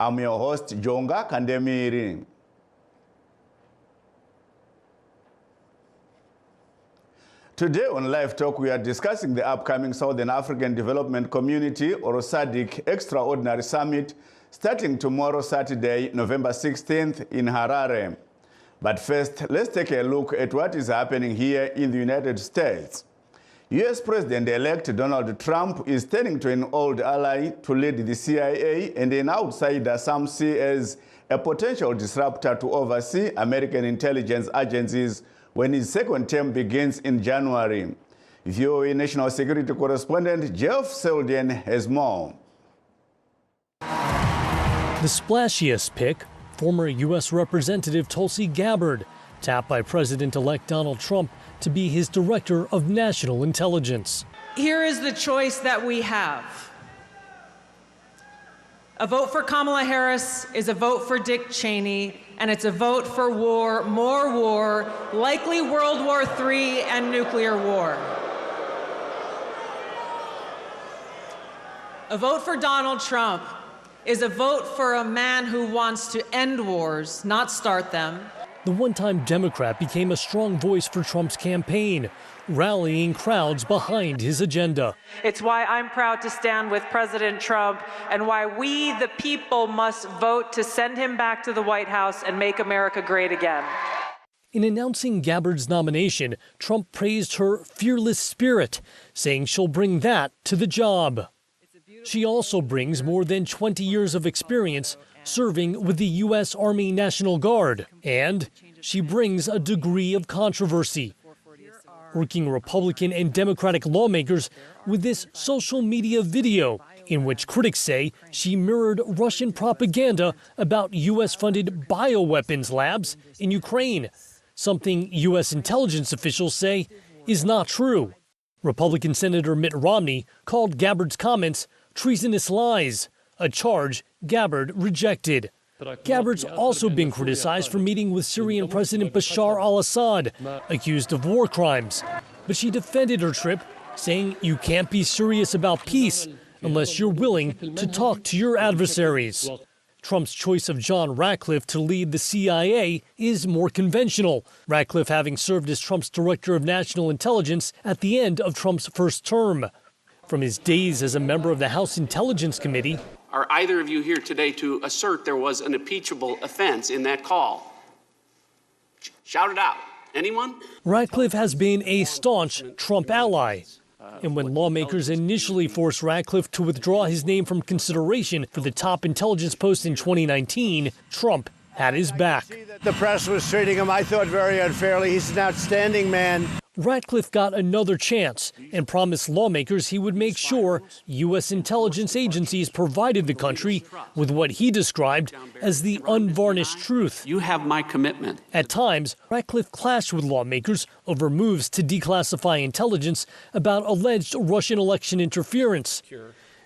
I'm your host, Jonga Kandemiri. Today on LiveTalk, we are discussing the upcoming Southern African Development Community, or SADC, Extraordinary Summit, starting tomorrow, Saturday, November 16th in Harare. But first, let's take a look at what is happening here in the United States. US President-elect Donald Trump is turning to an old ally to lead the CIA and an outsider some see as a potential disruptor to oversee American intelligence agencies when his second term begins in January. VOA National Security Correspondent Jeff Selden has more. The splashiest pick, former U.S. Representative Tulsi Gabbard, tapped by President-elect Donald Trump to be his Director of National Intelligence. Here is the choice that we have. A vote for Kamala Harris is a vote for Dick Cheney, and it's a vote for war, more war, likely World War III and nuclear war. A vote for Donald Trump is a vote for a man who wants to end wars, not start them. The one-time Democrat became a strong voice for Trump's campaign, rallying crowds behind his agenda. It's why I'm proud to stand with President Trump and why we, the people, must vote to send him back to the White House and make America great again. In announcing Gabbard's nomination, Trump praised her fearless spirit, saying she'll bring that to the job. She also brings more than 20 years of experience serving with the U.S. Army National Guard, and she brings a degree of controversy, working Republican and Democratic lawmakers with this social media video in which critics say she mirrored Russian propaganda about U.S.-funded bioweapons labs in Ukraine, something U.S. intelligence officials say is not true. Republican Senator Mitt Romney called Gabbard's comments treasonous lies, a charge Gabbard rejected. Gabbard's also been criticized for meeting with Syrian President Bashar al-Assad, accused of war crimes. But she defended her trip, saying you can't be serious about peace unless you're willing to talk to your adversaries. Trump's choice of John Ratcliffe to lead the CIA is more conventional, Ratcliffe having served as Trump's Director of National Intelligence at the end of Trump's first term. From his days as a member of the House Intelligence Committee, are either of you here today to assert there was an impeachable offense in that call? Shout it out. Anyone? Ratcliffe has been a staunch Trump ally. And when lawmakers initially forced Ratcliffe to withdraw his name from consideration for the top intelligence post in 2019, Trump had his back. The press was treating him, I thought, very unfairly. He's an outstanding man. Ratcliffe got another chance and promised lawmakers he would make sure U.S. intelligence agencies provided the country with what he described as the unvarnished truth. You have my commitment. At times, Ratcliffe clashed with lawmakers over moves to declassify intelligence about alleged Russian election interference.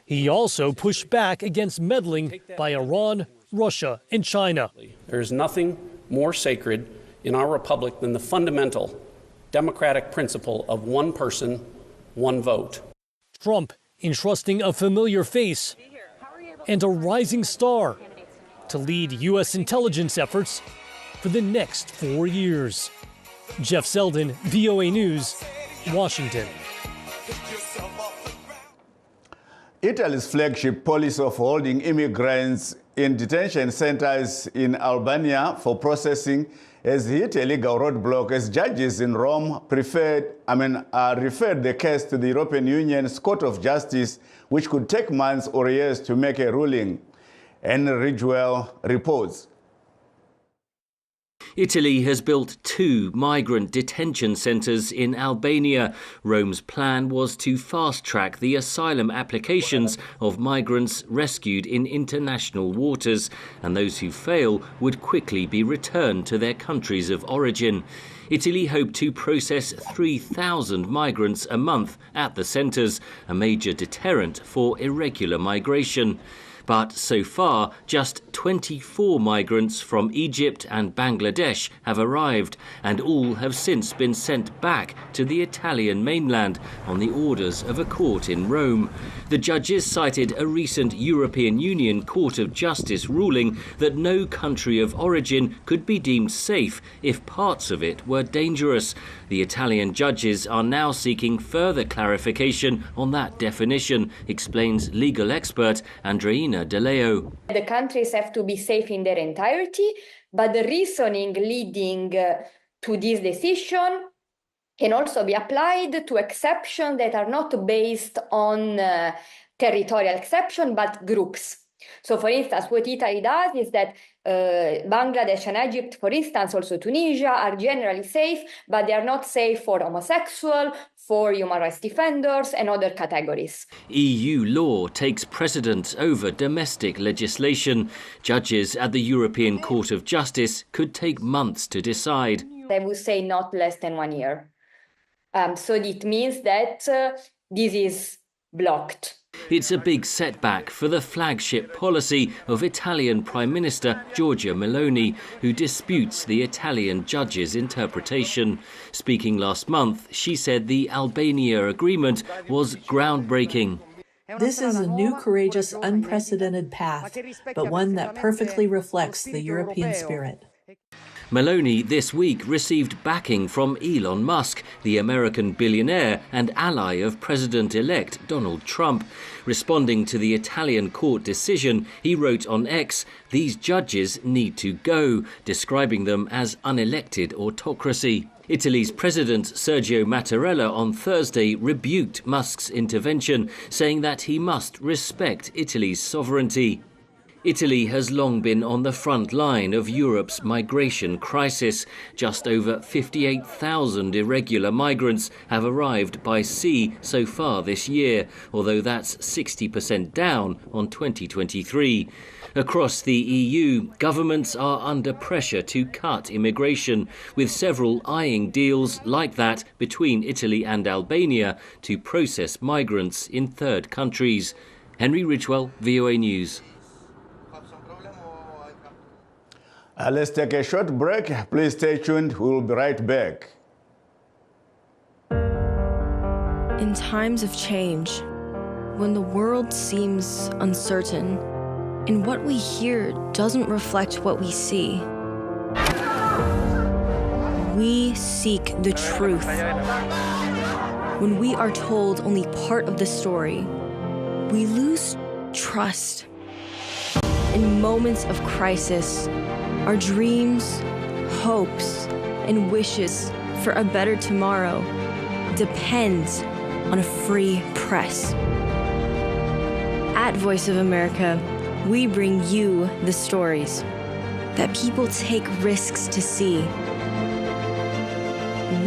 He also pushed back against meddling by Iran, Russia, and China. There is nothing more sacred in our republic than the fundamental democratic principle of one person, one vote. Trump entrusting a familiar face and a rising star to lead U.S. intelligence efforts for the next 4 years. Jeff Selden, VOA News, Washington. Italy's flagship policy of holding immigrants in detention centers in Albania for processing has hit a legal roadblock as judges in Rome referred the case to the European Union's Court of Justice, which could take months or years to make a ruling. Henry Ridgewell reports. Italy has built 2 migrant detention centres in Albania. Rome's plan was to fast-track the asylum applications of migrants rescued in international waters, and those who fail would quickly be returned to their countries of origin. Italy hoped to process 3,000 migrants a month at the centres, a major deterrent for irregular migration. But so far, just 24 migrants from Egypt and Bangladesh have arrived, and all have since been sent back to the Italian mainland on the orders of a court in Rome. The judges cited a recent European Union Court of Justice ruling that no country of origin could be deemed safe if parts of it were dangerous. The Italian judges are now seeking further clarification on that definition, explains legal expert Andreina De Leo. The countries have to be safe in their entirety, but the reasoning leading to this decision can also be applied to exceptions that are not based on territorial exception, but groups. So, for instance, what Italy does is that Bangladesh and Egypt, for instance, also Tunisia, are generally safe, but they are not safe for homosexual, for human rights defenders and other categories. EU law takes precedence over domestic legislation. Judges at the European Court of Justice could take months to decide. I would say not less than 1 year. So it means that this is blocked. It's a big setback for the flagship policy of Italian Prime Minister Giorgia Meloni, who disputes the Italian judge's interpretation. Speaking last month, she said the Albania agreement was groundbreaking. This is a new, courageous, unprecedented path, but one that perfectly reflects the European spirit. Meloni this week received backing from Elon Musk, the American billionaire and ally of President-elect Donald Trump. Responding to the Italian court decision, he wrote on X, "These judges need to go," describing them as unelected autocracy. Italy's President Sergio Mattarella on Thursday rebuked Musk's intervention, saying that he must respect Italy's sovereignty. Italy has long been on the front line of Europe's migration crisis. Just over 58,000 irregular migrants have arrived by sea so far this year, although that's 60% down on 2023. Across the EU, governments are under pressure to cut immigration, with several eyeing deals like that between Italy and Albania to process migrants in third countries. Henry Ridgewell, VOA News. Let's take a short break. Please stay tuned. We will be right back. In times of change, when the world seems uncertain and what we hear doesn't reflect what we see, we seek the truth. When we are told only part of the story, we lose trust. In moments of crisis, our dreams, hopes, and wishes for a better tomorrow depend on a free press. At Voice of America, we bring you the stories that people take risks to see.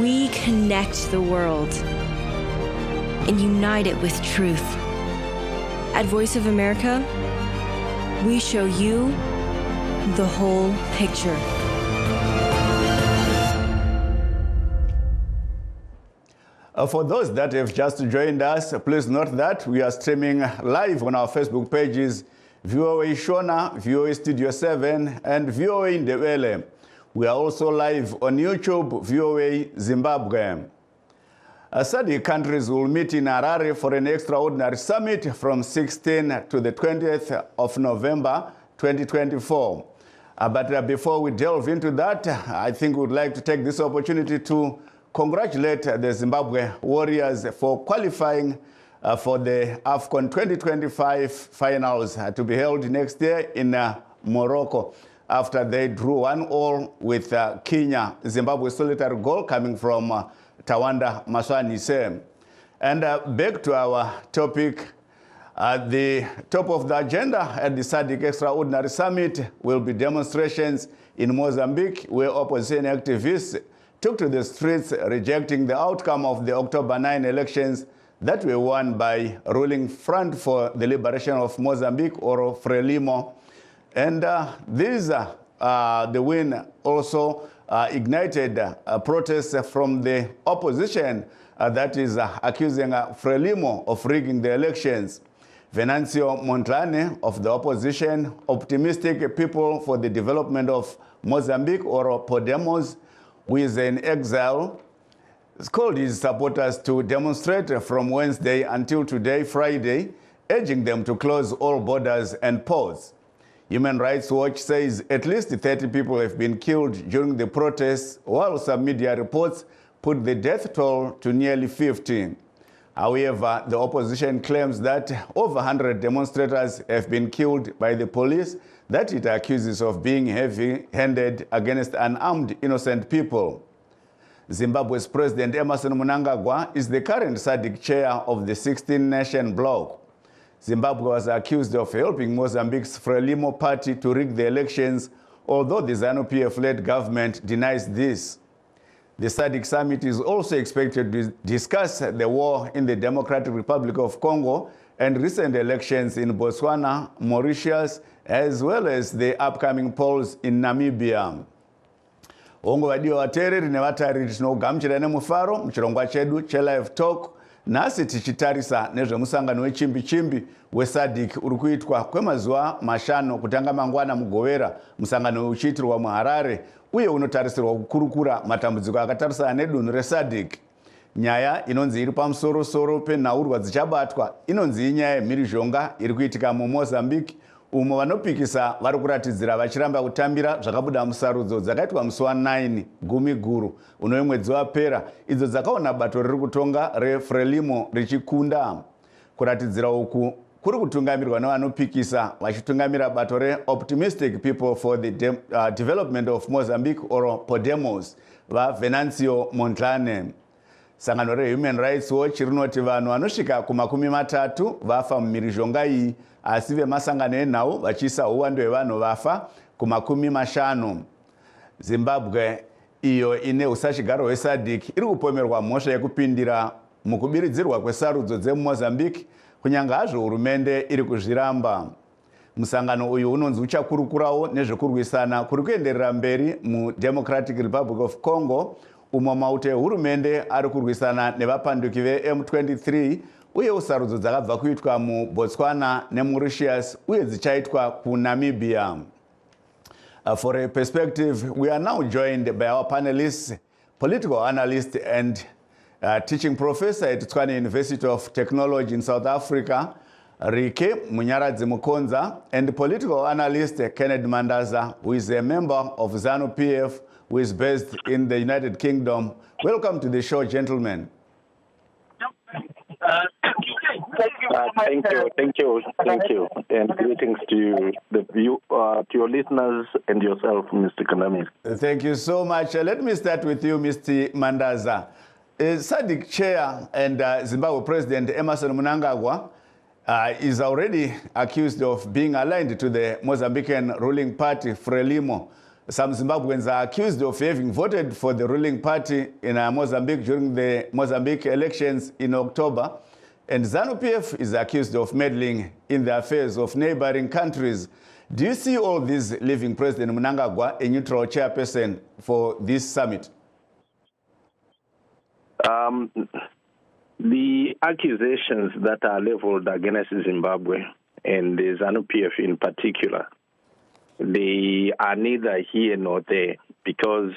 We connect the world and unite it with truth. At Voice of America, we show you the whole picture. For those that have just joined us, please note that we are streaming live on our Facebook pages, VOA Shona, VOA Studio 7, and VOA Ndebele. We are also live on YouTube, VOA Zimbabwe. SADC countries will meet in Harare for an extraordinary summit from 16th to the 20th of November 2024. But before we delve into that, I think we would like to take this opportunity to congratulate the Zimbabwe Warriors for qualifying for the AFCON 2025 finals to be held next year in Morocco after they drew 1-1 with Kenya. Zimbabwe's solitary goal coming from Tawanda Maswanise. And back to our topic. At the top of the agenda at the SADC Extraordinary Summit will be demonstrations in Mozambique, where opposition activists took to the streets rejecting the outcome of the October 9 elections that were won by ruling Front for the Liberation of Mozambique, or FRELIMO. And the win also ignited protests from the opposition that is accusing FRELIMO of rigging the elections. Venancio Mondlane of the opposition, Optimistic People for the Development of Mozambique, or Podemos, who is in exile, called his supporters to demonstrate from Wednesday until today, Friday, urging them to close all borders and ports. Human Rights Watch says at least 30 people have been killed during the protests, while some media reports put the death toll to nearly 50. However, the opposition claims that over 100 demonstrators have been killed by the police that it accuses of being heavy-handed against unarmed innocent people. Zimbabwe's President Emmerson Mnangagwa is the current SADC chair of the 16-nation bloc. Zimbabwe was accused of helping Mozambique's Frelimo party to rig the elections, although the ZANU-PF-led government denies this. The SADC summit is also expected to discuss the war in the Democratic Republic of Congo and recent elections in Botswana, Mauritius, as well as the upcoming polls in Namibia. Ongo vadio vateereri nevatariri tinogamuchira nemufaro muchirongwa chedu cheLiveTalk. Nhasi tichitarisa nezvemusangano wechimbi-chimbi weSADC uri kuitwa kwemazuva mashanu kutanga mangwana mugovera, musangano uchiitirwa muHarare uye unotarisirwa kukurukura matambudziko akatarisana nedunhu reSADC. Nyaya inonzi iri pamusoro-soro penhaurwa dzichabatwa inonzi inyaya yemhirizhonga iri kuitika muMozambique, umo vanopikisa vari kuratidzira vachiramba kutambira zvakabuda musarudzo dzakaitwa musi wa9 gumi guru unowe mwedzi wapera, idzo dzakaona bato riri kutonga reFrelimo richikunda. Kuratidzira uku kuri kutungamirwa nevanopikisa vachitungamira bato reOptimistic People for the Development of Mozambique, or Podemos, vaVenancio Mondlane. Sangano reHuman Rights Watch rinoti vanhu vanosvika ku30 vafa mumhirizhonga iyi, asi vemasangano enhau vachiisa uwandu hwevanhu vafa ku50. Zimbabwe, iyo ine usachigaro hweSADC, iri kupomerwa mhosva yekupindira mukubiridzirwa kwesarudzo dzemuMozambique, kunyange hazvo hurumende iri kuzviramba. Musangano uyu unonzi uchakurukurawo nezvekurwisana kuri kuenderera mberi muDemocratic Republic of Congo, umo mauto ehurumende ari kurwisana nevapanduki veM23, uye usarudzo dzakabva kuitwa muBotswana neMauritius uye dzichaitwa kuNamibia. For a perspective, we are now joined by our panelists, political analyst and teaching professor at Tshwane University of Technology in South Africa, Rike Munyaradzi Mukonza, and political analyst Kennedy Mandaza, who is a member of ZANU-PF, who is based in the United Kingdom. Welcome to the show, gentlemen. Thank you, and greetings to you, to your listeners and yourself, Mr. Kanami. Thank you so much. Let me start with you, Mr. Mandaza. SADC chair and Zimbabwe President Emmerson Mnangagwa is already accused of being aligned to the Mozambican ruling party, Frelimo. Some Zimbabweans are accused of having voted for the ruling party in Mozambique during the Mozambique elections in October. And ZANU-PF is accused of meddling in the affairs of neighboring countries. Do you see all this leaving President Mnangagwa a neutral chairperson for this summit? The accusations that are leveled against Zimbabwe and the ZANU-PF in particular, they are neither here nor there, because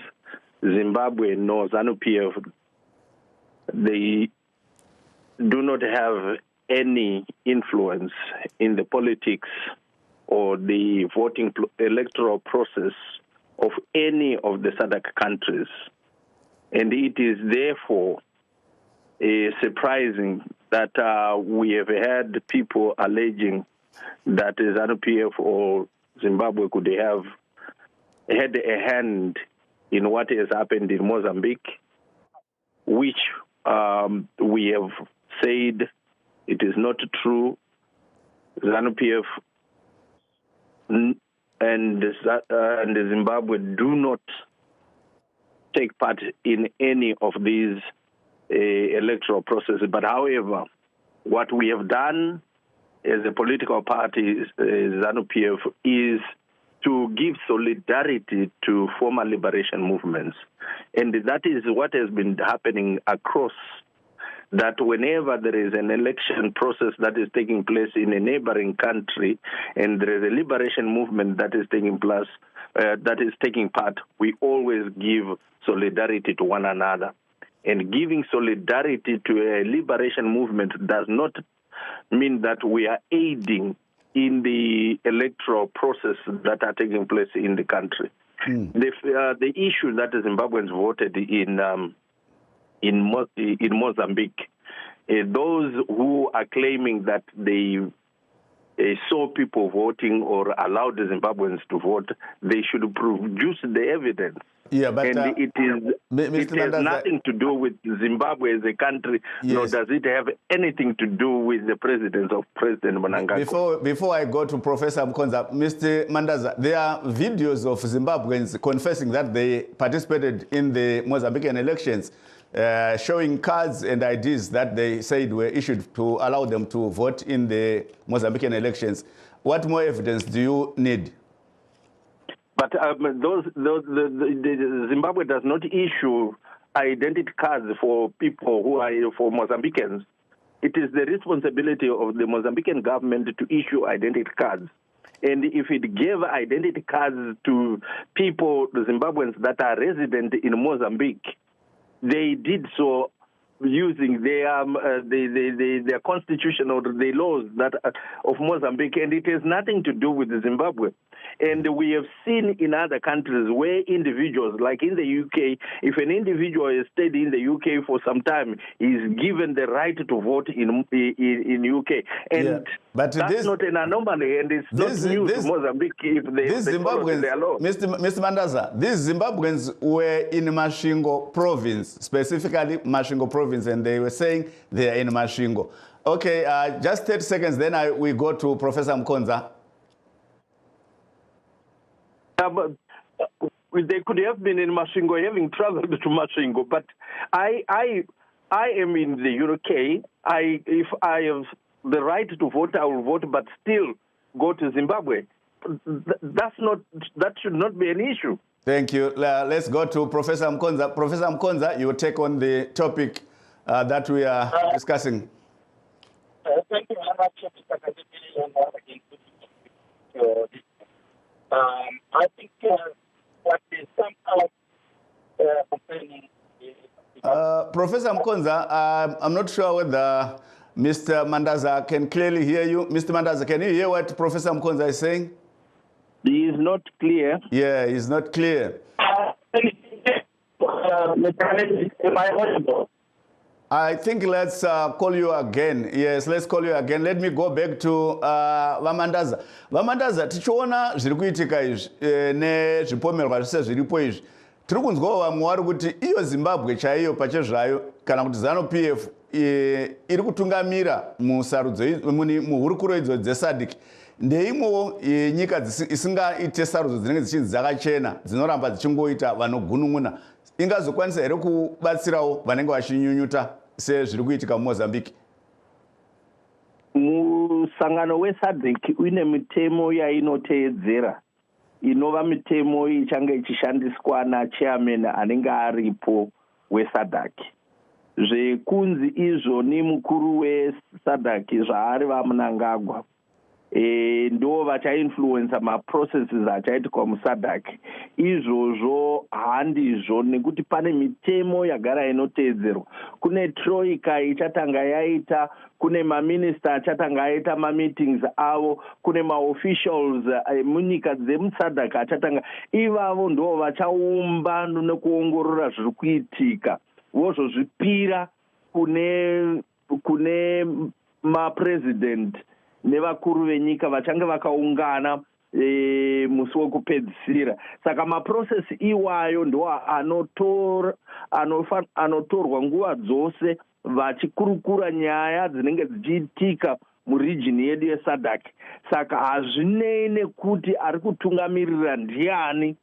Zimbabwe nor ZANU-PF, they do not have any influence in the politics or the voting electoral process of any of the SADC countries. And it is therefore surprising that we have had people alleging that ZANU-PF or Zimbabwe could have had a hand in what has happened in Mozambique, which we have said it is not true. ZANU-PF and Zimbabwe do not take part in any of these electoral processes. But however, what we have done as a political party, ZANU-PF, is to give solidarity to former liberation movements. And that is what has been happening across that whenever there is an election process that is taking place in a neighboring country and there is a liberation movement that is taking place, that is taking part, we always give solidarity to one another. And giving solidarity to a liberation movement does not mean that we are aiding in the electoral process that are taking place in the country. The issue that the Zimbabweans voted in Mozambique, those who are claiming that they saw people voting or allowed the Zimbabweans to vote, they should produce the evidence. Yeah, but and it has nothing to do with Zimbabwe as a country, nor does it have anything to do with the president of President Mnangagwa. Before I go to Professor Mkonza, Mr. Mandaza, there are videos of Zimbabweans confessing that they participated in the Mozambican elections, showing cards and IDs that they said were issued to allow them to vote in the Mozambican elections. What more evidence do you need? But Zimbabwe does not issue identity cards for people who are for Mozambicans. It is the responsibility of the Mozambican government to issue identity cards. And if it gave identity cards to people, the Zimbabweans that are resident in Mozambique, they did so using their constitution or the laws that of Mozambique, and it has nothing to do with Zimbabwe. And we have seen in other countries where individuals, like in the UK, if an individual has stayed in the UK for some time, is given the right to vote in UK. And but that's not an anomaly, and it's not new to Mozambique if they follow their law. Mr. Mandaza, these Zimbabweans were in Masvingo province, specifically Masvingo province, and they were saying they are in Masvingo. Okay, just 30 seconds, then we go to Professor Mkonza. They could have been in Masvingo, having traveled to Masvingo, but I am in the UK. If I have the right to vote, I will vote, but still go to Zimbabwe. That should not be an issue. Thank you. Let's go to Professor Mkonza. Professor Mkonza, you take on the topic that we are discussing. Thank you very much, Mr. I think what is somehow concerning Professor Mkonza, I'm not sure whether Mr. Mandaza can clearly hear you. Mr. Mandaza, can you hear what Professor Mkonza is saying? He is not clear. Yeah, he's not clear. Am I audible? I think let's call you again. Yes, let's call you again. Let me go back to Vamandaza. Vamandaza, tichiona zviri kuitika izvi nezvipomerwa zvese zviripo izvi. Tiri kunzwawo vamwe vari kuti iyo Zimbabwe chaiyo pachezvayo kana kuti ZANU-PF iri kutungamira muhurukuro idzo dzeSADC ndeimwewo nyika isingaite sarudzo dzinenge dzichinzi dzakachena dzinoramba dzichingoita vanogunun'una. Ingazokwanisa here kubatsirawo vanenge vachinyunyuta sezviri kuitika muMozambique? Musangano weSADC une mitemo yainoteedzera inova mitemo ichange ichishandiswa nachairman anenge aripo weSADC. Zvekunzi izvoni mukuru weSADC zvaari vaMnangagwa ndo vachainfluensa maprocesses achaitikwa muSADC. Izvozvo handizvo, nekuti pane mitemo yagara inoteedzerwa. Kune troika ichatanga yaita, kune maminista achatanga aita mameetings avo, kune maofficials munyika dzemuSADC achatanga. Ivavo ndo vachaumba nekuongorora zviri kuitika, vozozvipira kune mapresident nevakuru venyika vachange vakaungana musi wekupedzisira. Saka maprocess iwayo ndo anotorwa nguva dzose vachikurukura nyaya dzinenge dzichiitika muregion yedu yeSADC. Saka hazvinei nekuti ari kutungamirira ndiani,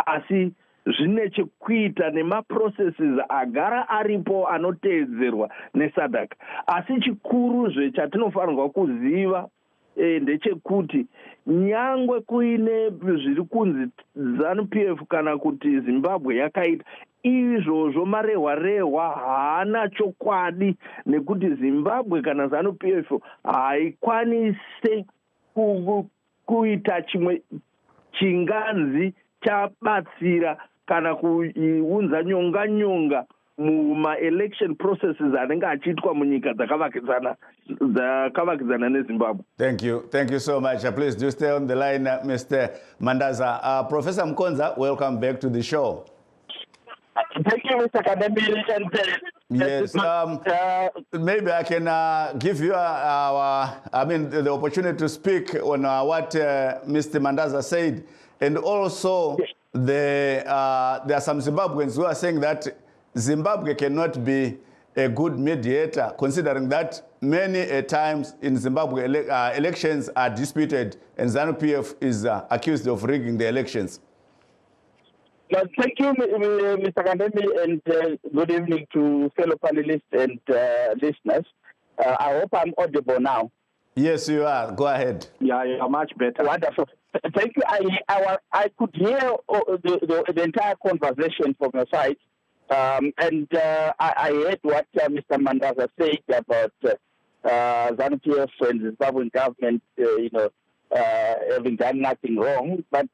asi zvine chekuita nemaprocesses agara aripo anoteedzerwa neSADC. Asi chikuru chatinofanirwa kuziva ndechekuti nyangwe kuine zviri kunzi ZANU-PF kana kuti Zimbabwe yakaita izvozvo marehwa haana chokwadi, nekuti Zimbabwe kana ZANU-PF haikwanise kuita chimwe chinganzi chabatsira kana kuunza nyonga muma-election processes anenge achiitwa munyika dzakavakidzana neZimbabwe. Thank you so much. Please do stay on the line, Mr. Mandaza. Professor Mkonza, welcome back to the show. Thank you, Mr. Kademi. Yes, maybe I can give you the opportunity to speak on what Mr. Mandaza said, and also there are some Zimbabweans who are saying that Zimbabwe cannot be a good mediator, considering that many times in Zimbabwe elections are disputed, and ZANU-PF is accused of rigging the elections. Well, thank you, Mr. Kandemi, and good evening to fellow panelists and listeners. I hope I'm audible now. Yes, you are. Go ahead. Yeah, you're much better. Wonderful. Thank you. I could hear the entire conversation from your side, and I heard what Mr. Mandaza said about ZANU-PF and the Zimbabwean government, having done nothing wrong. But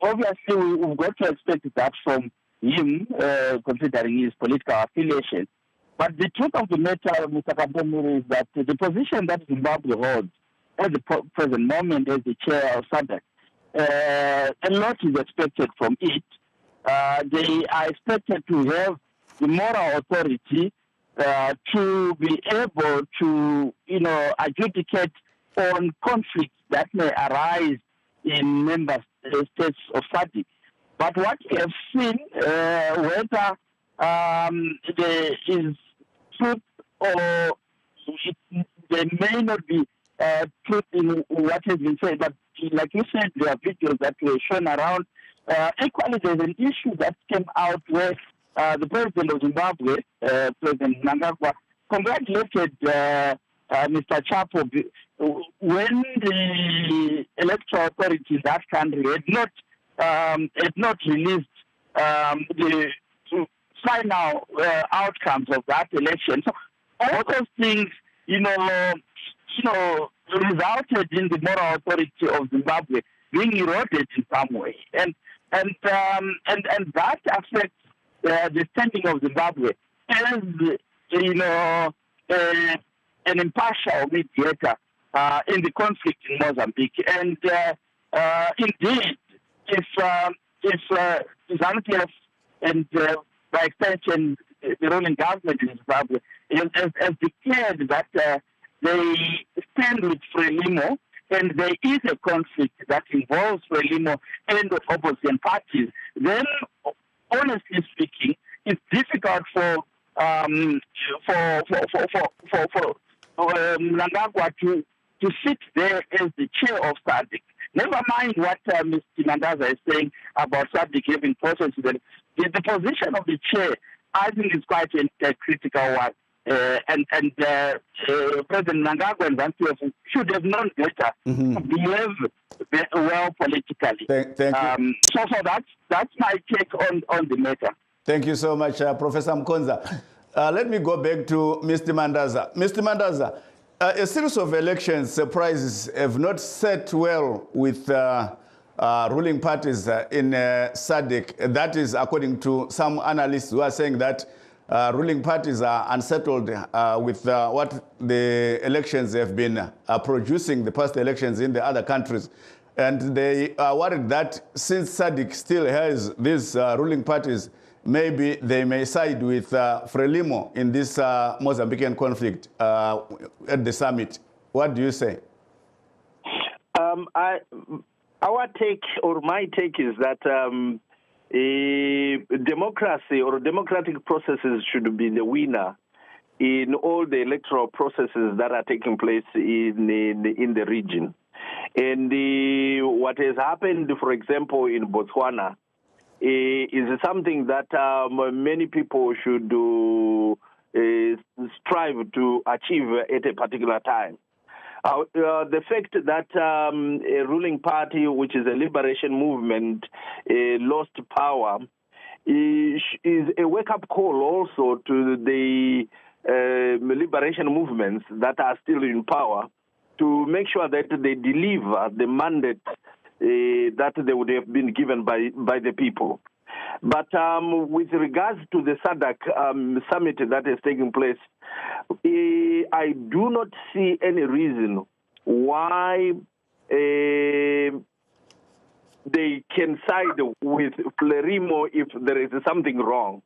obviously, we've got to expect that from him, considering his political affiliation. But the truth of the matter, Mr. Kabemiri, is that the position that Zimbabwe holds at the present moment as the chair of SADC, a lot is expected from it. They are expected to have the moral authority to be able to, adjudicate on conflicts that may arise in member states of SADC. But what we have seen, whether there is truth or there may not be truth in what has been said, but like you said, there are videos that were shown around. Equally, there's an issue that came out where the president of Zimbabwe, President Mnangagwa, congratulated Mr. Chapo when the electoral authority in that country had not released the final outcomes of that election. So all those things, resulted in the moral authority of Zimbabwe being eroded in some way, and that affects the standing of Zimbabwe as an impartial mediator in the conflict in Mozambique. And indeed, if ZANU-PF and by extension the ruling government in Zimbabwe has declared that they stand with Frelimo, and there is a conflict that involves Frelimo and the opposition parties, then honestly speaking, it's difficult for Mnangagwa to sit there as the chair of SADC. Never mind what Mr. Mandaza is saying about SADC having processes. The position of the chair, I think, is quite a critical one. And President Mnangagwa and ZANU-PF should have known better to behave well politically. Thank you. So that's my take on the matter. Thank you so much, Professor Mkonza. Let me go back to Mr. Mandaza. Mr. Mandaza, a series of elections surprises have not set well with ruling parties in SADC. That is according to some analysts who are saying that ruling parties are unsettled with what the elections have been producing, the past elections in the other countries. And they are worried that since SADC still has these ruling parties, maybe they may side with Frelimo in this Mozambican conflict at the summit. What do you say? Our take, or my take, is that democracy or democratic processes should be the winner in all the electoral processes that are taking place in the region. And what has happened, for example, in Botswana, is something that many people should strive to achieve at a particular time. The fact that a ruling party, which is a liberation movement, lost power is a wake-up call also to the liberation movements that are still in power to make sure that they deliver the mandate that they would have been given by the people. But with regards to the SADC summit that is taking place, I do not see any reason why they can side with Frelimo if there is something wrong.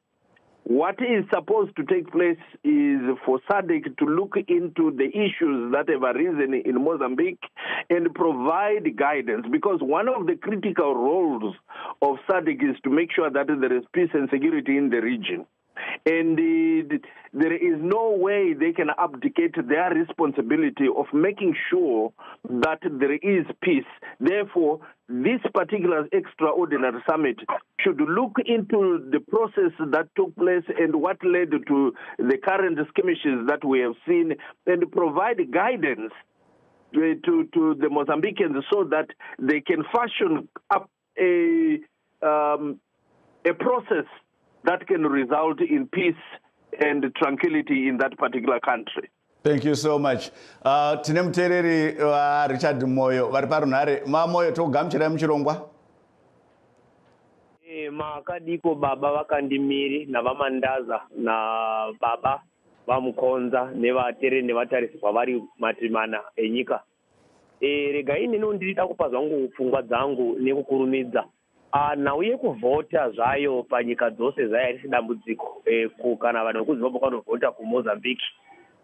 What is supposed to take place is for SADC to look into the issues that have arisen in Mozambique and provide guidance, because one of the critical roles of SADC is to make sure that there is peace and security in the region. And there is no way they can abdicate their responsibility of making sure that there is peace. Therefore, this particular extraordinary summit should look into the process that took place and what led to the current skirmishes that we have seen, and provide guidance to the Mozambicans so that they can fashion up a process that can result in peace and tranquility in that particular country. Thank you so much. Tine mutereri Richard Moyo vari parunhare. Moyo tokugamuchirai muchirongwa. Makadiko baba vakandimiri navamandaza na baba vamukonza nevatere nevatarisi kwavari matimana enyika. Regai neno ndirida kupa zvangu pfungwa dzangu nekukurumidza. Nhau yekuvhota zvayo panyika dzose zvayaisi dambudziko kana vanhu vekuzimbabwe vanovhota kumozambique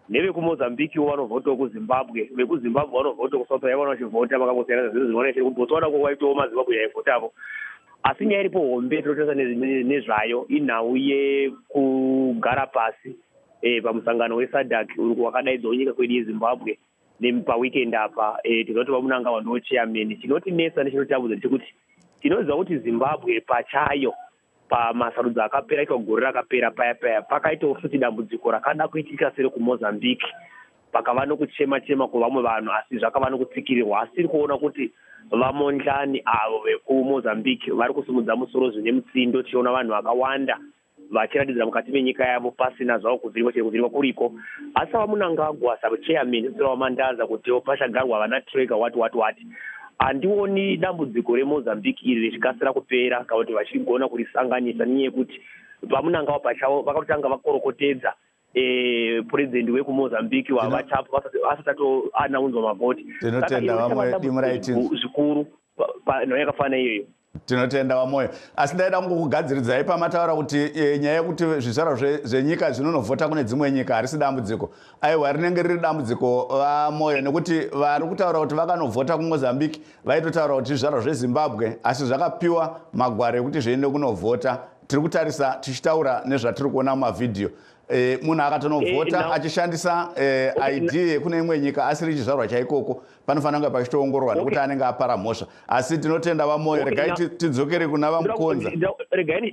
nevekuMozambique vanovhota kuzimbabwe, vekuzimbabwe vanovhota kusouth africa vachivhota vakangosiyana zvinhu zvinoona chete kuti botswana kwaitoo mazimbabwe yaivhotapo. Asi nyaya iripo hombe tinotarisa nezvayo inhau yekugara pasi pamusangano weSADC wakadaidzwa nyika kwedu yeZimbabwe paweekend apa tinoti vamunanga vanhu chairman. Chinotinetsa nechinotambudza ndechekuti tinoziva kuti Zimbabwe pachayo pamasarudzo akapera aitwa gore rakapera paya pakaitawo futi dambudziko rakada kuitika sere kuMozambique, pakava nokuchema-chema kuvamwe vanhu asi zvakava nokutsikirirwa. Asi tiri kuona kuti vamondlani avo vekuMozambique vari kusumudza musoro zvine mutsindo, tichiona vanhu vakawanda vachiratidza mukati menyika yavo pasina zvavo kuvhiringwa kuriko. Asi vamunangagwa sachairman Mandaza kutiwo pachagarwa vana trega wati handioni dambudziko reMozambique iri richikasira kupera kana kuti vachigona kurisanganisa nenyaya yekuti vamunangavo pachavo vakatotanga vakorokotedza purezidendi wekuMozambique wavachapo asati atoanaunzwa mavhoti. Tinotenda vamwe dimuraitini zvikuru nhau yakafanana iyoyo. Tinotenda vamoyo. Asi ndaida kungokugadziridzai pamataura kuti nyaya yekuti zvizvarwa zvenyika zvinonovhota kune dzimwe nyika harisi dambudziko. Aiwa rinenge riri dambudziko vamoyo, nekuti vari kutaura kuti vakanovhota kuMozambique vaitotaura kuti zvizvarwa zveZimbabwe asi zvakapiwa magwaro ekuti zviende kunovhota. Tiri kutarisa tichitaura nezvatiri kuona mumavhidhiyo. Munhu akatonovhota achishandisa ID yekune imwe nyika asiri chizvarwa chaikoko, panofanira kunge pachitoongororwa nekuti anenge apara mhosva. Asi tinotenda vamoyo, regai tidzokere kuna vamukonza.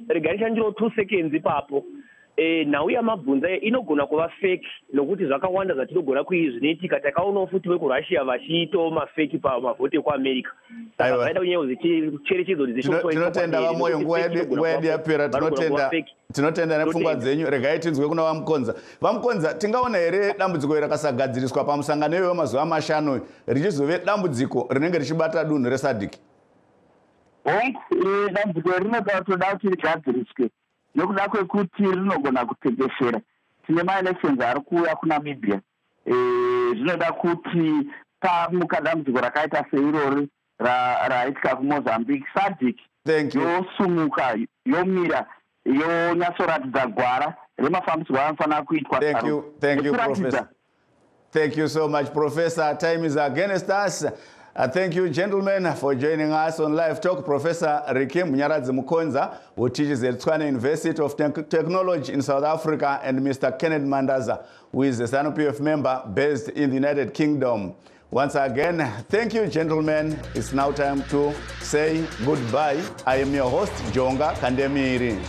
Regai shandiro 2 seconds ipapo. Nhau yamabvunza inogona kuva fake nokuti zvakawanda zvatinogona kuizvinoitika. Takaonawo futi vekuRussia vachiitawo mafeki pamavhoti ekuAmerica. Saka vaida kunyanya kuzicherechedzo tinotenda vamoyo, nguva yedu yapera. Tinotenda nepfungwa dzenyu. Regai tinzwe kuna vamukonza. Vamukonza, tingaona here dambudziko rakasagadziriswa pamusangano iyoyo mazuva mashanu richizove dambudziko rinenge richibata dunhu reSADC? Dambudziko rinoda kuti rigadziriswe nokuda kwekuti rinogona kutekeshera. Tine maelections ari kuuya kuNamibia. Zvinoda kuti pamuka dambudziko rakaita seirori raitika kuMozambique, SADC yosumuka yomira yonyatsoratidza gwara remafambisiro anofanira kuitwa. Thank you, Professor. Thank you so much, Professor. Time is against us. Thank you, gentlemen, for joining us on Live Talk. Professor Rikim Munyaradzi Mukonza, who teaches at Tshwane University of Technology in South Africa, and Mr. Kenneth Mandaza, who is a SANU-PF member based in the United Kingdom. Once again, thank you, gentlemen. It's now time to say goodbye. I am your host, Jonga Kandemiri.